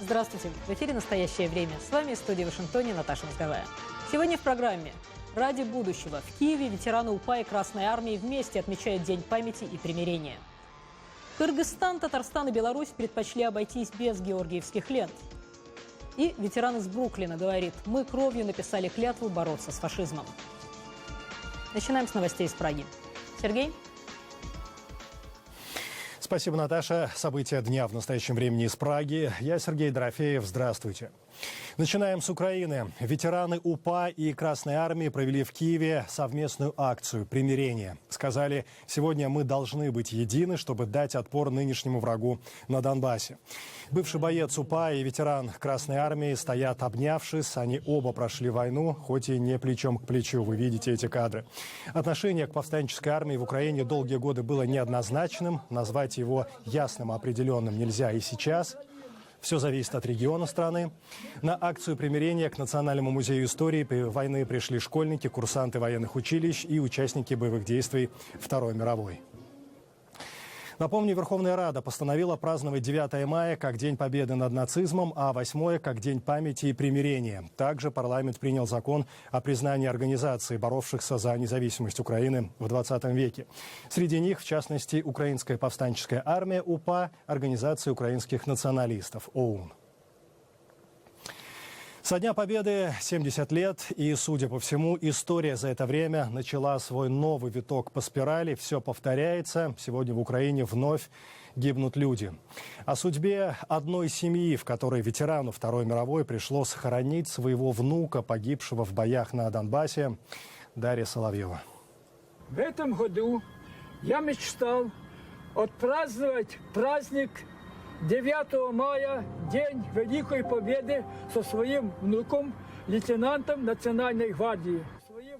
Здравствуйте! В эфире «Настоящее время». С вами из студии в Вашингтоне Наташа Мозговая. Сегодня в программе «Ради будущего». В Киеве ветераны УПА и Красной Армии вместе отмечают День памяти и примирения. Кыргызстан, Татарстан и Беларусь предпочли обойтись без георгиевских лент. И ветеран из Бруклина говорит: «Мы кровью написали клятву бороться с фашизмом». Начинаем с новостей из Праги. Сергей? Спасибо, Наташа. События дня в настоящем времени из Праги. Я Сергей Дорофеев. Здравствуйте. Начинаем с Украины. Ветераны УПА и Красной Армии провели в Киеве совместную акцию примирения. Сказали: сегодня мы должны быть едины, чтобы дать отпор нынешнему врагу на Донбассе. Бывший боец УПА и ветеран Красной Армии стоят обнявшись. Они оба прошли войну, хоть и не плечом к плечу. Вы видите эти кадры. Отношение к повстанческой армии в Украине долгие годы было неоднозначным. Назвать его ясным и определенным нельзя и сейчас. Все зависит от региона страны. На акцию примирения к Национальному музею истории войны пришли школьники, курсанты военных училищ и участники боевых действий Второй мировой. Напомню, Верховная Рада постановила праздновать 9 мая как День Победы над нацизмом, а 8 как День памяти и примирения. Также парламент принял закон о признании организаций, боровшихся за независимость Украины в 20 веке. Среди них, в частности, Украинская повстанческая армия УПА, Организация украинских националистов ОУН. Со Дня Победы 70 лет, и, судя по всему, история за это время начала свой новый виток по спирали. Все повторяется. Сегодня в Украине вновь гибнут люди. О судьбе одной семьи, в которой ветерану Второй мировой пришлось хоронить своего внука, погибшего в боях на Донбассе, Дарья Соловьева. В этом году я мечтал отпраздновать праздник 9 мая, День Великой Победы, со своим внуком, лейтенантом Национальной гвардии.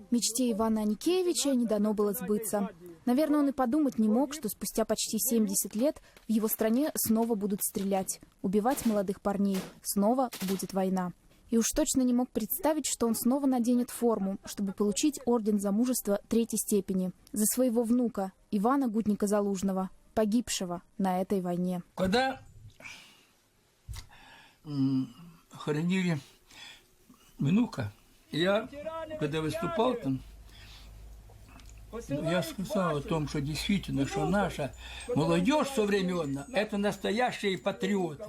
Мечте Ивана Аникеевича не дано было сбыться. Наверное, он и подумать не мог, что спустя почти 70 лет в его стране снова будут стрелять, убивать молодых парней, снова будет война. И уж точно не мог представить, что он снова наденет форму, чтобы получить орден за мужество 3-й степени за своего внука Ивана Гутника-Залужного, погибшего на этой войне. Когда хоронили внука, я, когда выступал там, я сказал о том, что действительно, что наша молодежь современная – это настоящие патриоты.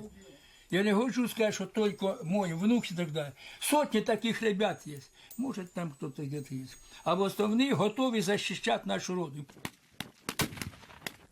Я не хочу сказать, что только мой внук и так далее. Сотни таких ребят есть. Может, там кто-то где-то есть. А в основном готовы защищать нашу родину.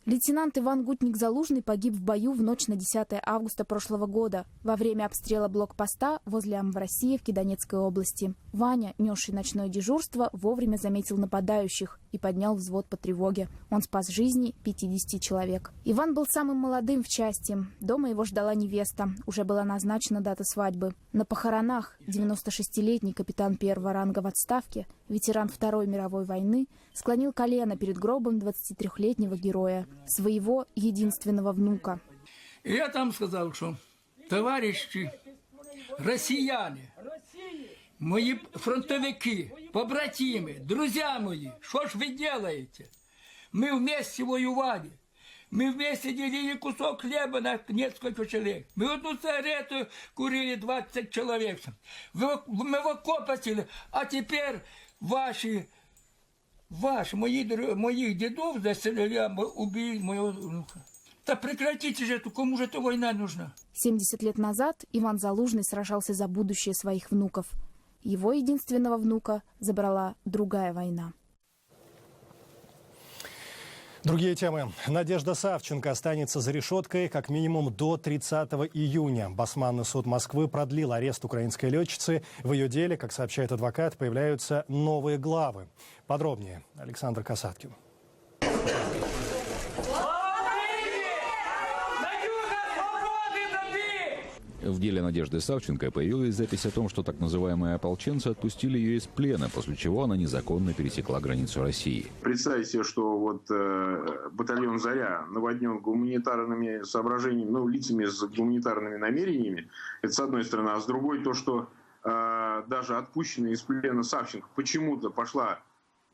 Лейтенант Иван Гутник-Залужный погиб в бою в ночь на 10 августа прошлого года во время обстрела блокпоста возле Амвросиевки Донецкой области. Ваня, несший ночное дежурство, вовремя заметил нападающих и поднял взвод по тревоге. Он спас жизни 50 человек. Иван был самым молодым в части. Дома его ждала невеста. Уже была назначена дата свадьбы. На похоронах 96-летний капитан первого ранга в отставке, ветеран Второй мировой войны, склонил колено перед гробом 23-летнего героя, своего единственного внука. И я там сказал, что товарищи россияне, мои фронтовики, побратимы, друзья мои, что ж вы делаете? Мы вместе воевали, мы вместе делили кусок хлеба на несколько человек, мы одну сигарету курили 20 человек, мы в окопах сели, а теперь моих дедов заселили, убили моего внука. Да прекратите же это, кому же эта война нужна? 70 лет назад Иван Залужный сражался за будущее своих внуков. Его единственного внука забрала другая война. Другие темы. Надежда Савченко останется за решеткой как минимум до 30 июня. Басманный суд Москвы продлил арест украинской летчицы. В ее деле, как сообщает адвокат, появляются новые главы. Подробнее Александр Касаткин. В деле Надежды Савченко появилась запись о том, что так называемые ополченцы отпустили ее из плена, после чего она незаконно пересекла границу России. Представьте себе, что батальон «Заря» наводнен гуманитарными соображениями, лицами с гуманитарными намерениями. Это с одной стороны. А с другой то, что даже отпущенная из плена Савченко почему-то пошла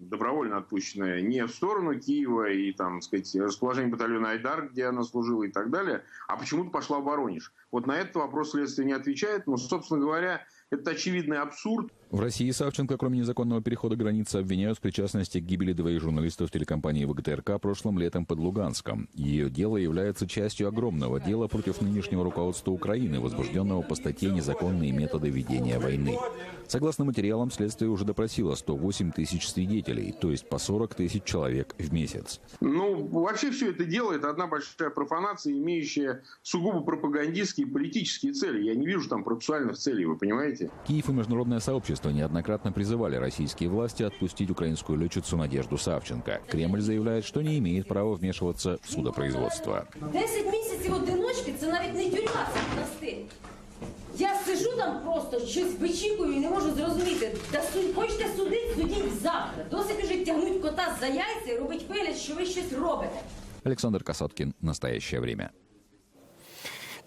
добровольно отпущенная, не в сторону Киева и, там, так сказать, расположение батальона «Айдар», где она служила и так далее, а почему-то пошла в Воронеж. Вот на этот вопрос следствие не отвечает. Но, собственно говоря, это очевидный абсурд. В России Савченко, кроме незаконного перехода границы, обвиняют в причастности к гибели двоих журналистов телекомпании ВГТРК прошлым летом под Луганском. Ее дело является частью огромного дела против нынешнего руководства Украины, возбужденного по статье «Незаконные методы ведения войны». Согласно материалам, следствие уже допросило 108 тысяч свидетелей, то есть по 40 тысяч человек в месяц. Ну, вообще все это дело – это одна большая профанация, имеющая сугубо пропагандистские и политические цели. Я не вижу там процессуальных целей, вы понимаете? Киев и международное сообщество неоднократно призывали российские власти отпустить украинскую летчицу Надежду Савченко. Кремль заявляет, что не имеет права вмешиваться в судопроизводство. 10 місяців одиночки – це навіть не тюрма, це монастир. Я сижу там просто, щось вичікую і не можу зрозуміти. Та хочете судити, судіть завтра. Досить уже тягнуть кота за яйця і робить вигляд, що ви щось робите. Александр Касаткин. Настоящее время.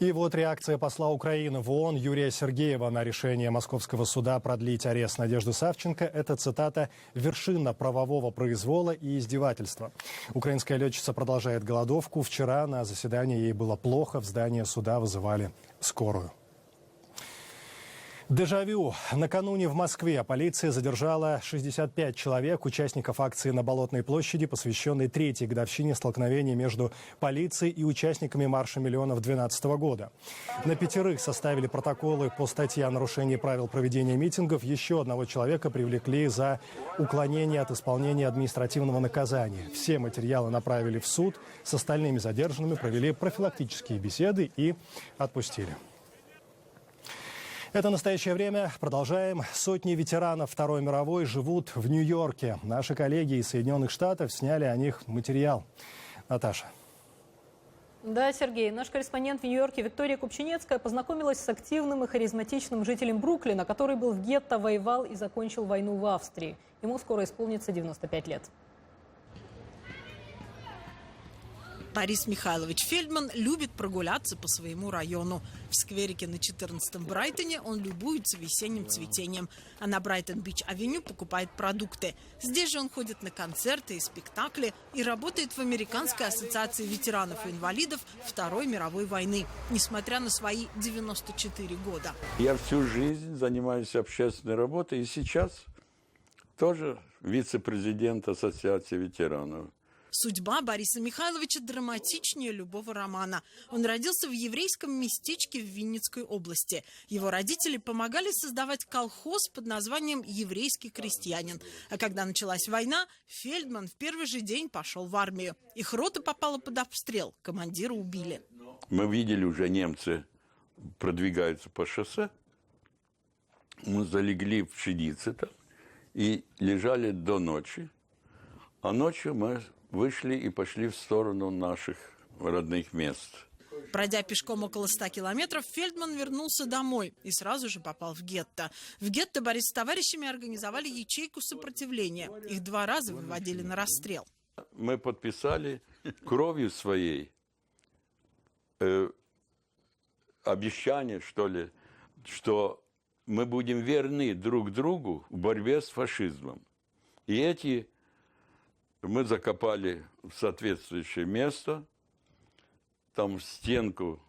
И вот реакция посла Украины в ООН Юрия Сергеева на решение Московского суда продлить арест Надежды Савченко. Это, цитата, «вершина правового произвола и издевательства». Украинская летчица продолжает голодовку. Вчера на заседании ей было плохо. В здание суда вызывали скорую. Дежавю. Накануне в Москве полиция задержала 65 человек, участников акции на Болотной площади, посвященной третьей годовщине столкновения между полицией и участниками марша миллионов 2012 года. На 5 составили протоколы по статье о нарушении правил проведения митингов. Еще одного человека привлекли за уклонение от исполнения административного наказания. Все материалы направили в суд. С остальными задержанными провели профилактические беседы и отпустили. Это «Настоящее время». Продолжаем. Сотни ветеранов Второй мировой живут в Нью-Йорке. Наши коллеги из Соединенных Штатов сняли о них материал. Наташа. Да, Сергей. Наш корреспондент в Нью-Йорке Виктория Купчинецкая познакомилась с активным и харизматичным жителем Бруклина, который был в гетто, воевал и закончил войну в Австрии. Ему скоро исполнится 95 лет. Борис Михайлович Фельдман любит прогуляться по своему району. В скверике на 14-м Брайтоне он любуется весенним цветением, а на Брайтон-Бич-авеню покупает продукты. Здесь же он ходит на концерты и спектакли и работает в Американской ассоциации ветеранов и инвалидов Второй мировой войны, несмотря на свои 94 года. Я всю жизнь занимаюсь общественной работой и сейчас тоже вице-президент Ассоциации ветеранов. Судьба Бориса Михайловича драматичнее любого романа. Он родился в еврейском местечке в Винницкой области. Его родители помогали создавать колхоз под названием «Еврейский крестьянин». А когда началась война, Фельдман в первый же день пошел в армию. Их рота попала под обстрел, командира убили. Мы видели уже, немцы продвигаются по шоссе. Мы залегли в пшенице там и лежали до ночи. А ночью мы вышли и пошли в сторону наших родных мест. Пройдя пешком около 100 километров, Фельдман вернулся домой и сразу же попал в гетто. В гетто Борис с товарищами организовали ячейку сопротивления. Их 2 раза выводили на расстрел. Мы подписали кровью своей обещание, что ли, что мы будем верны друг другу в борьбе с фашизмом. И эти мы закопали в соответствующее место, там в стенку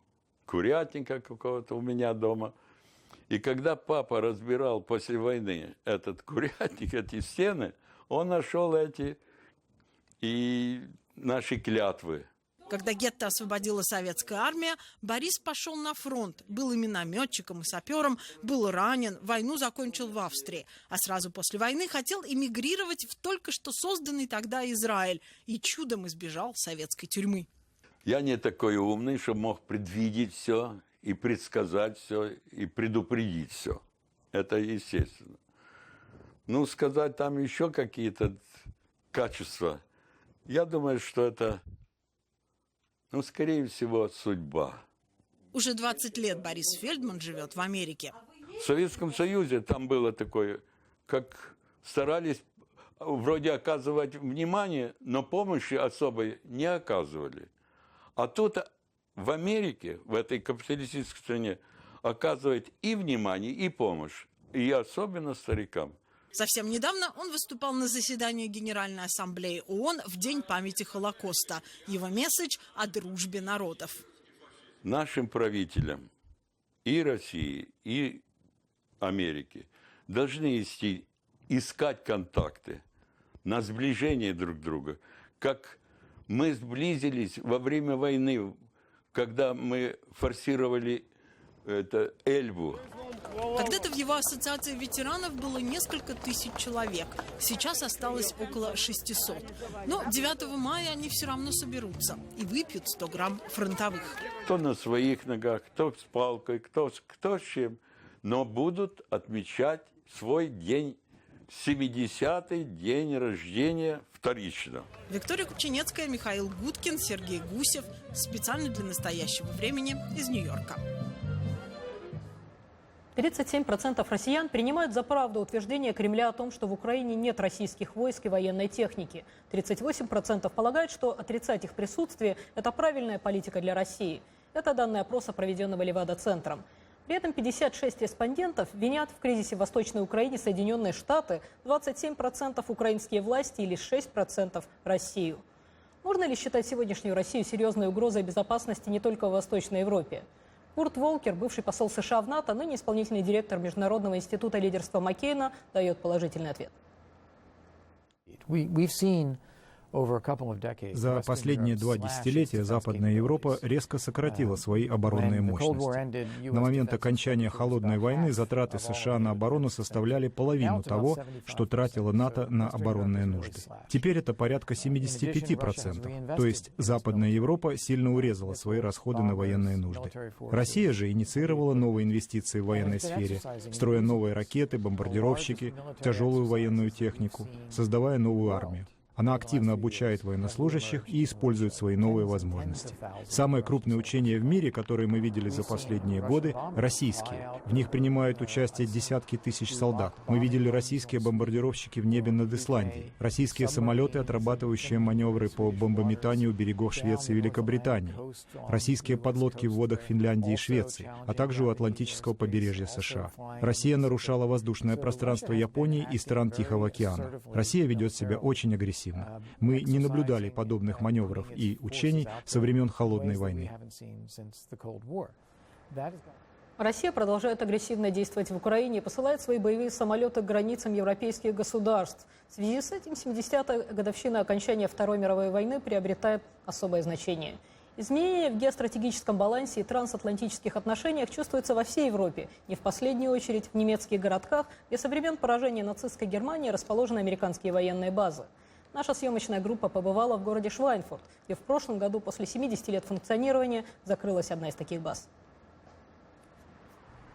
курятника какого-то у меня дома. И когда папа разбирал после войны этот курятник, эти стены, он нашел эти и наши клятвы. Когда гетто освободила советская армия, Борис пошел на фронт. Был и минометчиком, и сапером, был ранен, войну закончил в Австрии. А сразу после войны хотел эмигрировать в только что созданный тогда Израиль. И чудом избежал советской тюрьмы. Я не такой умный, что мог предвидеть все, и предсказать все, и предупредить все. Это естественно. Ну, сказать там еще какие-то качества, я думаю, что это... Ну, скорее всего, судьба. Уже 20 лет Борис Фельдман живет в Америке. В Советском Союзе там было такое, как старались вроде оказывать внимание, но помощи особой не оказывали. А тут в Америке, в этой капиталистической стране, оказывает и внимание, и помощь. И особенно старикам. Совсем недавно он выступал на заседании Генеральной Ассамблеи ООН в День памяти Холокоста. Его месседж о дружбе народов. Нашим правителям и России, и Америки должны искать контакты на сближение друг друга, как мы сблизились во время войны, когда мы форсировали Эльбу. Когда-то в его ассоциации ветеранов было несколько тысяч человек. Сейчас осталось около 600. Но 9 мая они все равно соберутся и выпьют 100 грамм фронтовых. Кто на своих ногах, кто с палкой, кто с чем. Но будут отмечать свой день, 70-й день рождения вторично. Виктория Кученецкая, Михаил Гудкин, Сергей Гусев. Специально для настоящего времени из Нью-Йорка. 37% россиян принимают за правду утверждение Кремля о том, что в Украине нет российских войск и военной техники. 38% полагают, что отрицать их присутствие – это правильная политика для России. Это данные опроса, проведенного Левада-центром. При этом 56 респондентов винят в кризисе в Восточной Украине Соединенные Штаты, 27% украинские власти или 6% Россию. Можно ли считать сегодняшнюю Россию серьезной угрозой безопасности не только в Восточной Европе? Курт Волкер, бывший посол США в НАТО, ныне исполнительный директор Международного института лидерства Маккейна, дает положительный ответ. За последние 2 десятилетия Западная Европа резко сократила свои оборонные мощности. На момент окончания Холодной войны затраты США на оборону составляли половину того, что тратила НАТО на оборонные нужды. Теперь это порядка 75%. То есть Западная Европа сильно урезала свои расходы на военные нужды. Россия же инициировала новые инвестиции в военной сфере, строя новые ракеты, бомбардировщики, тяжелую военную технику, создавая новую армию. Она активно обучает военнослужащих и использует свои новые возможности. Самые крупные учения в мире, которые мы видели за последние годы, российские. В них принимают участие десятки тысяч солдат. Мы видели российские бомбардировщики в небе над Исландией, российские самолеты, отрабатывающие маневры по бомбометанию у берегов Швеции и Великобритании, российские подлодки в водах Финляндии и Швеции, а также у Атлантического побережья США. Россия нарушала воздушное пространство Японии и стран Тихого океана. Россия ведет себя очень агрессивно. Мы не наблюдали подобных маневров и учений со времен Холодной войны. Россия продолжает агрессивно действовать в Украине и посылает свои боевые самолеты к границам европейских государств. В связи с этим 70-я годовщина окончания Второй мировой войны приобретает особое значение. Изменения в геостратегическом балансе и трансатлантических отношениях чувствуются во всей Европе, не в последнюю очередь в немецких городках, где со времен поражения нацистской Германии расположены американские военные базы. Наша съемочная группа побывала в городе Швайнфурт, где в прошлом году после 70 лет функционирования закрылась одна из таких баз.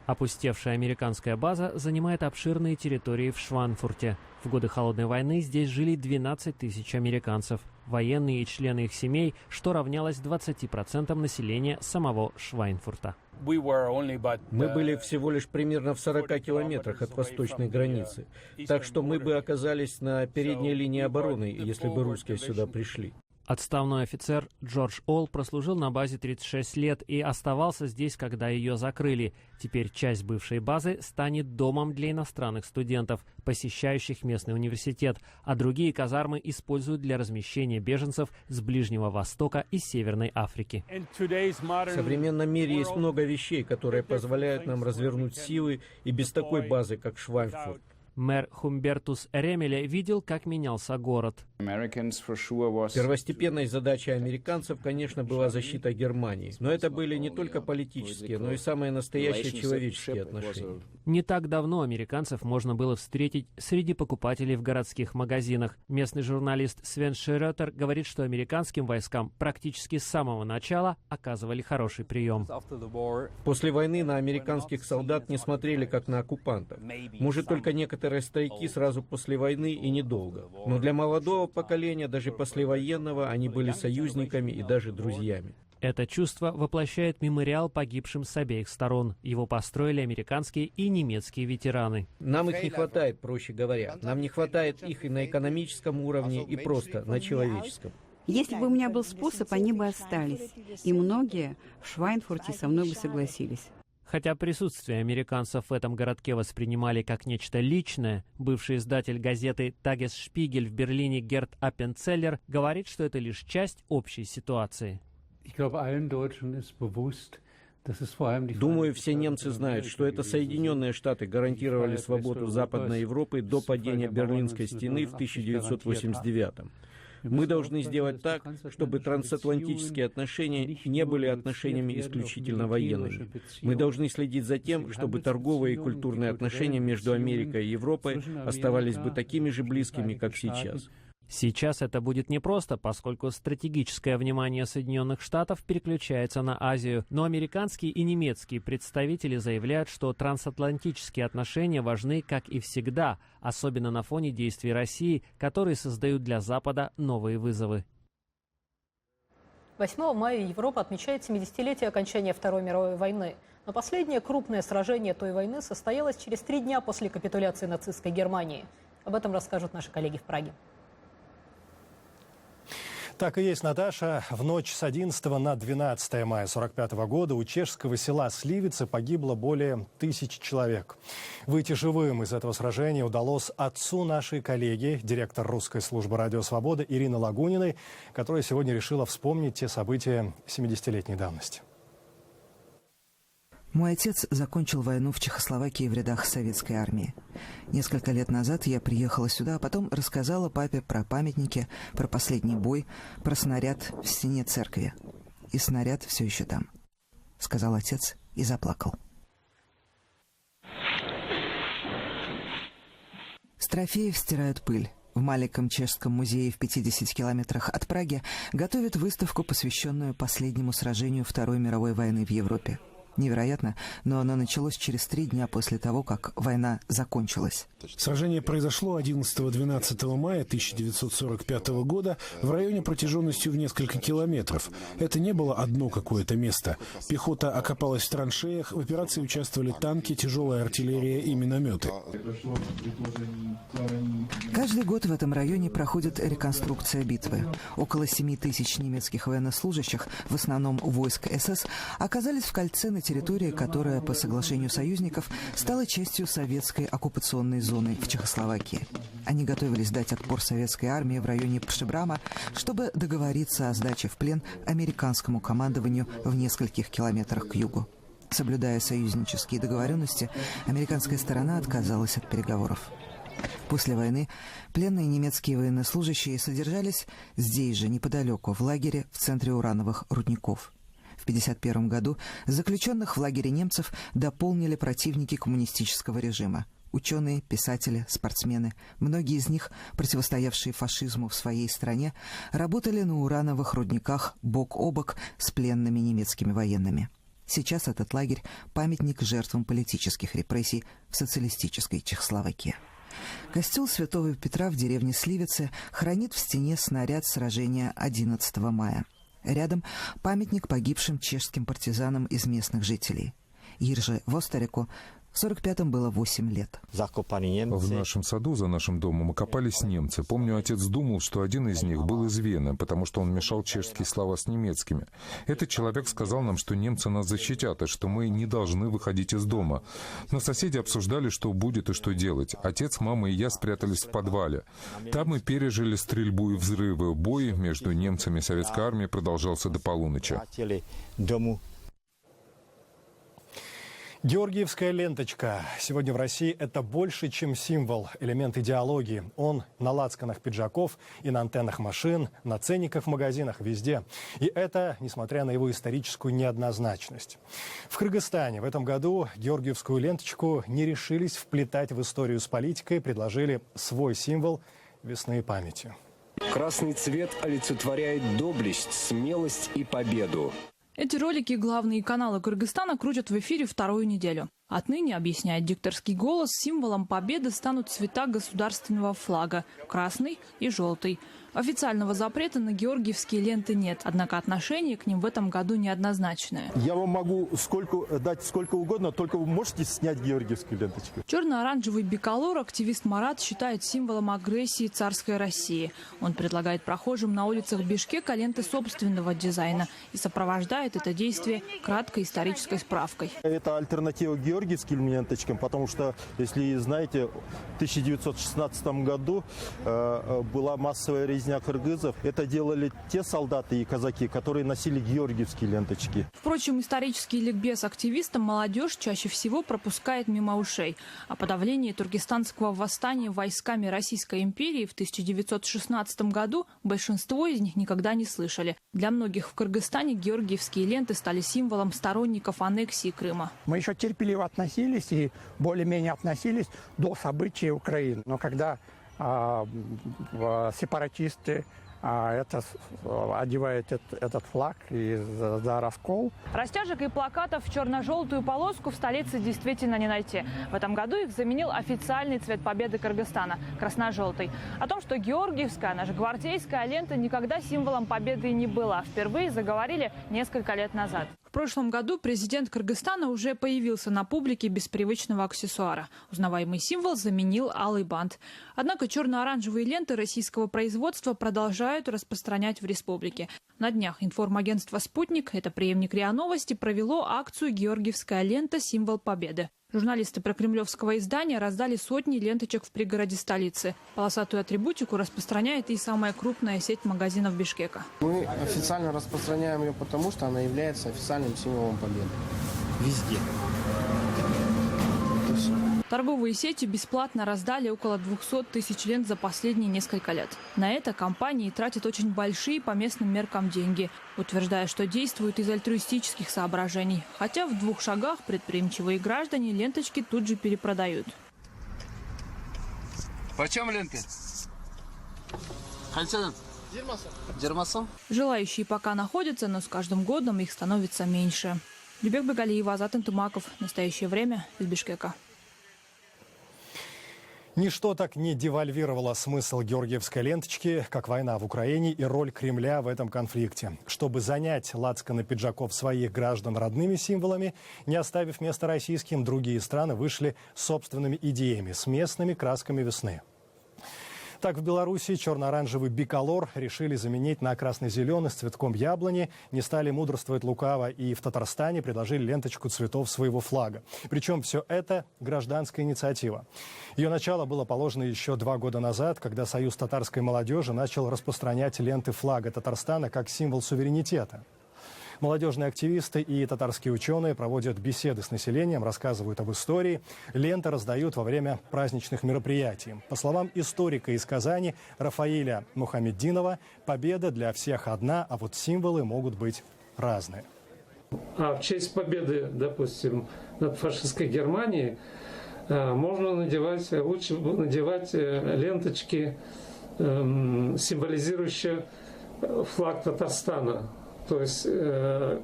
Опустевшая американская база занимает обширные территории в Швайнфурте. В годы Холодной войны здесь жили 12 тысяч американцев, военные и члены их семей, что равнялось 20% населения самого Швайнфурта. Мы были всего лишь примерно в 40 километрах от восточной границы, так что мы бы оказались на передней линии обороны, если бы русские сюда пришли. Отставной офицер Джордж Олл прослужил на базе 36 лет и оставался здесь, когда ее закрыли. Теперь часть бывшей базы станет домом для иностранных студентов, посещающих местный университет, а другие казармы используют для размещения беженцев с Ближнего Востока и Северной Африки. В современном мире есть много вещей, которые позволяют нам развернуть силы и без такой базы, как Швайнфурт. Мэр Хумбертус Ремеле видел, как менялся город. Первостепенной задачей американцев, конечно, была защита Германии. Но это были не только политические, но и самые настоящие человеческие отношения. Не так давно американцев можно было встретить среди покупателей в городских магазинах. Местный журналист Свен Шерётер говорит, что американским войскам практически с самого начала оказывали хороший прием. После войны на американских солдат не смотрели как на оккупантов. Может, только некоторые старики сразу после войны и недолго. Но для молодого поколения, даже послевоенного, они были союзниками и даже друзьями. Это чувство воплощает мемориал погибшим с обеих сторон. Его построили американские и немецкие ветераны. Нам их не хватает, проще говоря. Нам не хватает их и на экономическом уровне, и просто на человеческом. Если бы у меня был способ, они бы остались. И многие в Швайнфурте со мной бы согласились. Хотя присутствие американцев в этом городке воспринимали как нечто личное, бывший издатель газеты «Тагес-Шпигель» в Берлине Герт Аппенцеллер говорит, что это лишь часть общей ситуации. Думаю, все немцы знают, что это Соединенные Штаты гарантировали свободу Западной Европы до падения Берлинской стены в 1989-м. Мы должны сделать так, чтобы трансатлантические отношения не были отношениями исключительно военными. Мы должны следить за тем, чтобы торговые и культурные отношения между Америкой и Европой оставались бы такими же близкими, как сейчас. Сейчас это будет непросто, поскольку стратегическое внимание Соединенных Штатов переключается на Азию, но американские и немецкие представители заявляют, что трансатлантические отношения важны, как и всегда, особенно на фоне действий России, которые создают для Запада новые вызовы. 8 мая Европа отмечает 70-летие окончания Второй мировой войны. Но последнее крупное сражение той войны состоялось через 3 дня после капитуляции нацистской Германии. Об этом расскажут наши коллеги в Праге. Так и есть, Наташа. В ночь с 11 на 12 мая 1945 года у чешского села Сливицы погибло более 1000 человек. Выйти живым из этого сражения удалось отцу нашей коллеги, директор русской службы «Радио Свобода» Ирины Лагуниной, которая сегодня решила вспомнить те события 70-летней давности. Мой отец закончил войну в Чехословакии в рядах советской армии. Несколько лет назад я приехала сюда, а потом рассказала папе про памятники, про последний бой, про снаряд в стене церкви. И снаряд все еще там, сказал отец и заплакал. С трофеев стирают пыль. В маленьком чешском музее в 50 километрах от Праги готовят выставку, посвященную последнему сражению Второй мировой войны в Европе. Невероятно, но оно началось через 3 дня после того, как война закончилась. Сражение произошло 11-12 мая 1945 года в районе протяженностью в несколько километров. Это не было одно какое-то место. Пехота окопалась в траншеях, в операции участвовали танки, тяжелая артиллерия и минометы. Каждый год в этом районе проходит реконструкция битвы. Около 7000 немецких военнослужащих, в основном войск СС, оказались в кольце на территории, которая, по соглашению союзников, стала частью советской оккупационной зоны в Чехословакии. Они готовились дать отпор советской армии в районе Пшебрама, чтобы договориться о сдаче в плен американскому командованию в нескольких километрах к югу. Соблюдая союзнические договоренности, американская сторона отказалась от переговоров. После войны пленные немецкие военнослужащие содержались здесь же, неподалеку, в лагере в центре урановых рудников. В 1951 году заключенных в лагере немцев дополнили противники коммунистического режима. Ученые, писатели, спортсмены, многие из них, противостоявшие фашизму в своей стране, работали на урановых рудниках бок о бок с пленными немецкими военными. Сейчас этот лагерь – памятник жертвам политических репрессий в социалистической Чехословакии. Костел Святого Петра в деревне Сливицы хранит в стене снаряд сражения 11 мая. Рядом памятник погибшим чешским партизанам из местных жителей. Ирже Востереку в 45-м было 8 лет. В нашем саду за нашим домом окопались немцы. Помню, отец думал, что один из них был из Вены, потому что он мешал чешские слова с немецкими. Этот человек сказал нам, что немцы нас защитят, и что мы не должны выходить из дома. Но соседи обсуждали, что будет и что делать. Отец, мама и я спрятались в подвале. Там мы пережили стрельбу и взрывы. Бой между немцами и советской армией продолжался до полуночи. Георгиевская ленточка. Сегодня в России это больше, чем символ, элемент идеологии. Он на лацканах пиджаков и на антеннах машин, на ценниках в магазинах, везде. И это несмотря на его историческую неоднозначность. В Кыргызстане в этом году георгиевскую ленточку не решились вплетать в историю с политикой, предложили свой символ весны и памяти. Красный цвет олицетворяет доблесть, смелость и победу. Эти ролики главные каналы Кыргызстана крутят в эфире 2-ю неделю. Отныне, объясняет дикторский голос, символом победы станут цвета государственного флага – красный и желтый. Официального запрета на георгиевские ленты нет, однако отношение к ним в этом году неоднозначное. Я вам могу дать сколько угодно, только вы можете снять георгиевскую ленточку. Черно-оранжевый биколор активист Марат считает символом агрессии царской России. Он предлагает прохожим на улицах Бишкека ленты собственного дизайна и сопровождает это действие краткой исторической справкой. Это альтернатива георгиевским ленточкам, потому что, если знаете, в 1916 году была массовая резня кыргызов. Это делали те солдаты и казаки, которые носили георгиевские ленточки. Впрочем, исторический ликбез активистам молодежь чаще всего пропускает мимо ушей. О подавлении туркестанского восстания войсками Российской империи в 1916 году большинство из них никогда не слышали. Для многих в Кыргызстане георгиевские ленты стали символом сторонников аннексии Крыма. Мы еще терпеливо относились и более-менее относились до событий Украины. Но когда сепаратисты одевают этот флаг и за раскол. Растяжек и плакатов в черно-желтую полоску в столице действительно не найти. В этом году их заменил официальный цвет победы Кыргызстана – красно-желтый. О том, что георгиевская, она же гвардейская лента никогда символом победы не была, впервые заговорили несколько лет назад. В прошлом году президент Кыргызстана уже появился на публике без привычного аксессуара. Узнаваемый символ заменил алый бант. Однако черно-оранжевые ленты российского производства продолжают распространять в республике. На днях информагентство «Спутник», это преемник РИА Новости, провело акцию «Георгиевская лента. Символ победы». Журналисты прокремлевского издания раздали сотни ленточек в пригороде столицы. Полосатую атрибутику распространяет и самая крупная сеть магазинов Бишкека. Мы официально распространяем ее, потому что она является официальным символом победы. Везде. Торговые сети бесплатно раздали около 200 тысяч лент за последние несколько лет. На это компании тратят очень большие по местным меркам деньги, утверждая, что действуют из альтруистических соображений. Хотя в 2 шагах предприимчивые граждане ленточки тут же перепродают. Почем ленты? Желающие пока находятся, но с каждым годом их становится меньше. Любек Бегалиева, Азат Интумаков. Настоящее время из Бишкека. Ничто так не девальвировало смысл георгиевской ленточки, как война в Украине и роль Кремля в этом конфликте. Чтобы занять лацканы пиджаков своих граждан родными символами, не оставив места российским, другие страны вышли с собственными идеями, с местными красками весны. Так, в Беларуси черно-оранжевый биколор решили заменить на красно-зеленый с цветком яблони. Не стали мудрствовать лукаво и в Татарстане предложили ленточку цветов своего флага. Причем все это гражданская инициатива. Ее начало было положено еще 2 года назад, когда Союз татарской молодежи начал распространять ленты флага Татарстана как символ суверенитета. Молодежные активисты и татарские ученые проводят беседы с населением, рассказывают об истории. Ленты раздают во время праздничных мероприятий. По словам историка из Казани Рафаиля Мухаммеддинова, победа для всех одна, а вот символы могут быть разные. А в честь победы, допустим, над фашистской Германией можно лучше надевать ленточки, символизирующие флаг Татарстана. То есть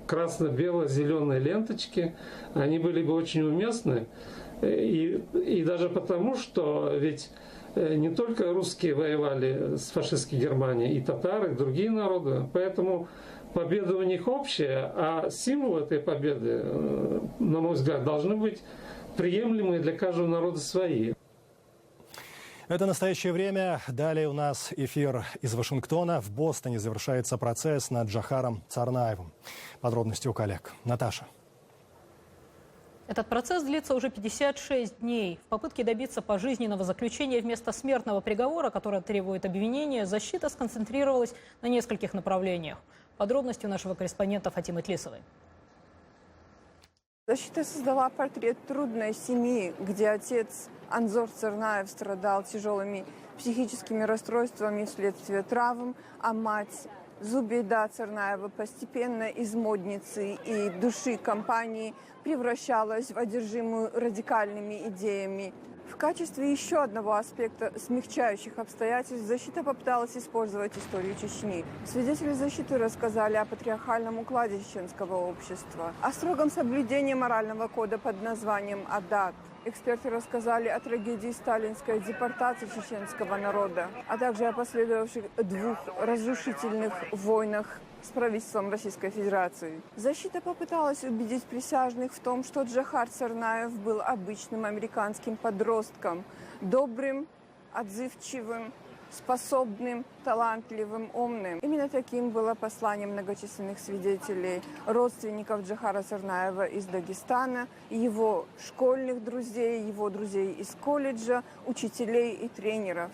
красно-бело-зеленые ленточки, они были бы очень уместны. И даже потому, что ведь не только русские воевали с фашистской Германией, и татары, и другие народы. Поэтому победа у них общая, а символ этой победы, на мой взгляд, должны быть приемлемые для каждого народа свои. Это «Настоящее время». Далее у нас эфир из Вашингтона. В Бостоне завершается процесс над Джохаром Царнаевым. Подробности у коллег. Наташа. Этот процесс длится уже 56 дней. В попытке добиться пожизненного заключения вместо смертного приговора, который требует обвинения, защита сконцентрировалась на нескольких направлениях. Подробности у нашего корреспондента Фатимы Тлисовой. Защита создала портрет трудной семьи, где отец Анзор Царнаев страдал тяжелыми психическими расстройствами вследствие травм, а мать Зубейда Царнаева постепенно из модницы и души компании превращалась в одержимую радикальными идеями. В качестве еще одного аспекта смягчающих обстоятельств защита попыталась использовать историю Чечни. Свидетели защиты рассказали о патриархальном укладе чеченского общества, о строгом соблюдении морального кода под названием «Адат». Эксперты рассказали о трагедии сталинской депортации чеченского народа, а также о последовавших 2 разрушительных войнах с правительством Российской Федерации. Защита попыталась убедить присяжных в том, что Джохар Царнаев был обычным американским подростком, добрым, отзывчивым, способным, талантливым, умным. Именно таким было послание многочисленных свидетелей, родственников Джохара Царнаева из Дагестана, его школьных друзей, его друзей из колледжа, учителей и тренеров.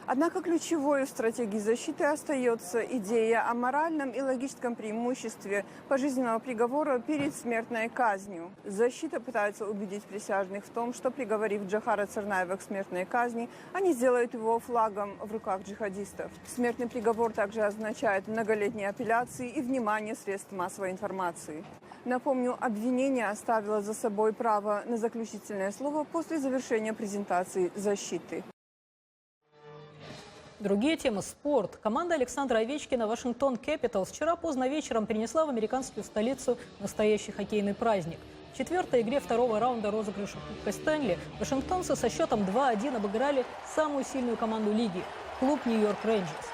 Однако ключевой в стратегии защиты остается идея о моральном и логическом преимуществе пожизненного приговора перед смертной казнью. Защита пытается убедить присяжных в том, что, приговорив Джохара Царнаева к смертной казни, они сделают его флагом в руках джихадистов. Смертный приговор также означает многолетние апелляции и внимание средств массовой информации. Напомню, обвинение оставило за собой право на заключительное слово после завершения презентации защиты. Другие темы – спорт. Команда Александра Овечкина «Вашингтон Кэпиталс» вчера поздно вечером перенесла в американскую столицу настоящий хоккейный праздник. В 4-й игре 2-го раунда розыгрыша Кубка Стэнли вашингтонцы со счетом 2-1 обыграли самую сильную команду лиги – клуб Нью-Йорк Рейнджерс.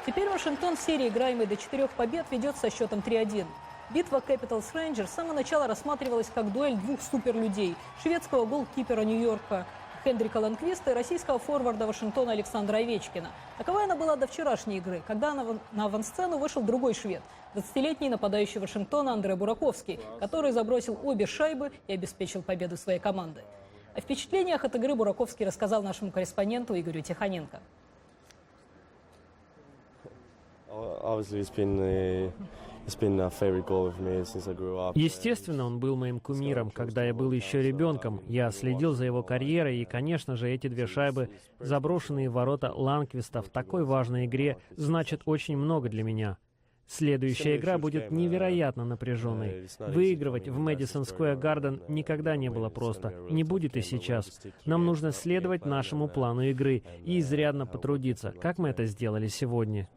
Теперь Вашингтон в серии, играемой до 4 побед, ведет со счетом 3-1. Битва Кэпиталс Рейнджерс с самого начала рассматривалась как дуэль 2 суперлюдей – шведского голкипера Нью-Йорка Хендрика Ланквиста и российского форварда Вашингтона Александра Овечкина. Таковой она была до вчерашней игры, когда на авансцену вышел другой швед, 20-летний нападающий Вашингтона Андрей Бураковский, который забросил обе шайбы и обеспечил победу своей команды. О впечатлениях от игры Бураковский рассказал нашему корреспонденту Игорю Тихоненко. Естественно, он был моим кумиром, когда я был еще ребенком. Я следил за его карьерой, и, конечно же, эти 2 шайбы, заброшенные в ворота Ланквиста в такой важной игре, значат очень много для меня. Следующая игра будет невероятно напряженной. Выигрывать в Мэдисон Сквер Гарден никогда не было просто, и не будет и сейчас. Нам нужно следовать нашему плану игры и изрядно потрудиться, как мы это сделали сегодня.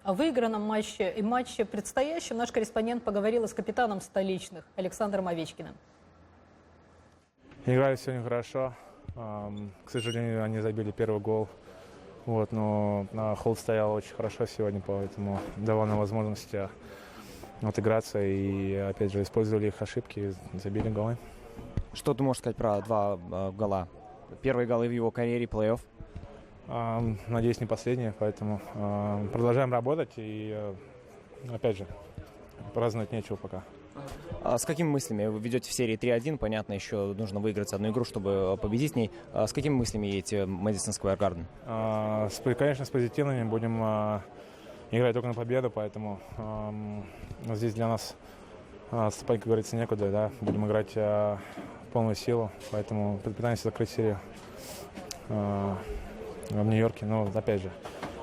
О выигранном матче и матче предстоящем наш корреспондент поговорил с капитаном столичных Александром Овечкиным. Играли сегодня хорошо. К сожалению, они забили 1-й гол. Но Холд стоял очень хорошо сегодня, поэтому давал нам возможность отыграться и, опять же, использовали их ошибки и забили голы. Что ты можешь сказать про 2 гола? Первые голы в его карьере, плей-офф? Надеюсь, не последние, поэтому продолжаем работать и, опять же, праздновать нечего пока. С какими мыслями? Вы ведете в серии 3-1, понятно, еще нужно выиграть одну игру, чтобы победить в ней. С какими мыслями едете в Мэдисон Сквер Гарден? Конечно, с позитивными. Будем играть только на победу, поэтому здесь для нас отступать, как говорится, некуда. Да? Будем играть в полную силу, поэтому попытаемся закрыть серию в Нью-Йорке. Но, опять же,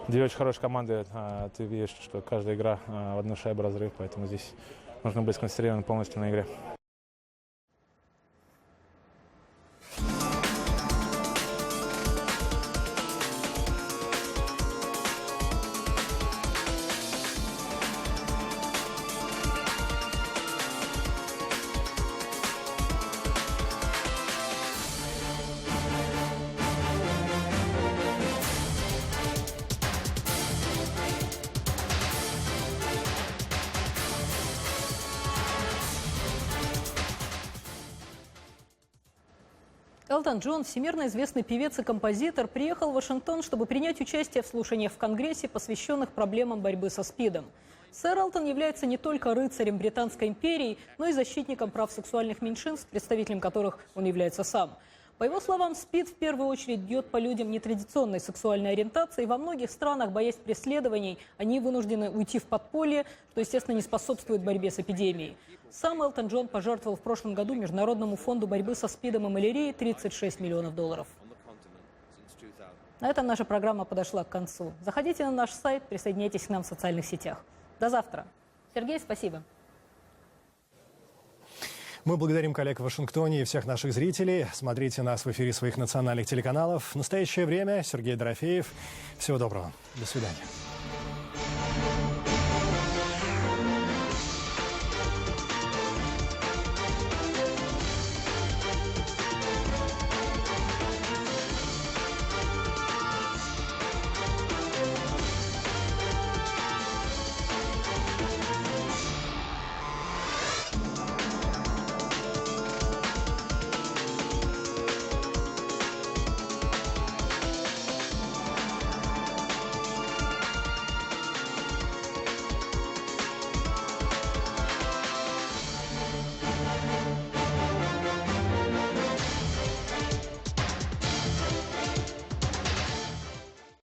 2 очень хорошие команды. Ты видишь, что каждая игра в одну шайбу разрыв, поэтому здесь нужно быть сконцентрирован полностью на игре. Элтон Джон, всемирно известный певец и композитор, приехал в Вашингтон, чтобы принять участие в слушаниях в Конгрессе, посвященных проблемам борьбы со СПИДом. Сэр Элтон является не только рыцарем Британской империи, но и защитником прав сексуальных меньшинств, представителем которых он является сам. По его словам, СПИД в первую очередь бьет по людям нетрадиционной сексуальной ориентации. Во многих странах, боясь преследований, они вынуждены уйти в подполье, что, естественно, не способствует борьбе с эпидемией. Сам Элтон Джон пожертвовал в прошлом году Международному фонду борьбы со СПИДом и малярией $36 миллионов. На этом наша программа подошла к концу. Заходите на наш сайт, присоединяйтесь к нам в социальных сетях. До завтра. Сергей, спасибо. Мы благодарим коллег в Вашингтоне и всех наших зрителей. Смотрите нас в эфире своих национальных телеканалов. В настоящее время Сергей Дорофеев. Всего доброго. До свидания.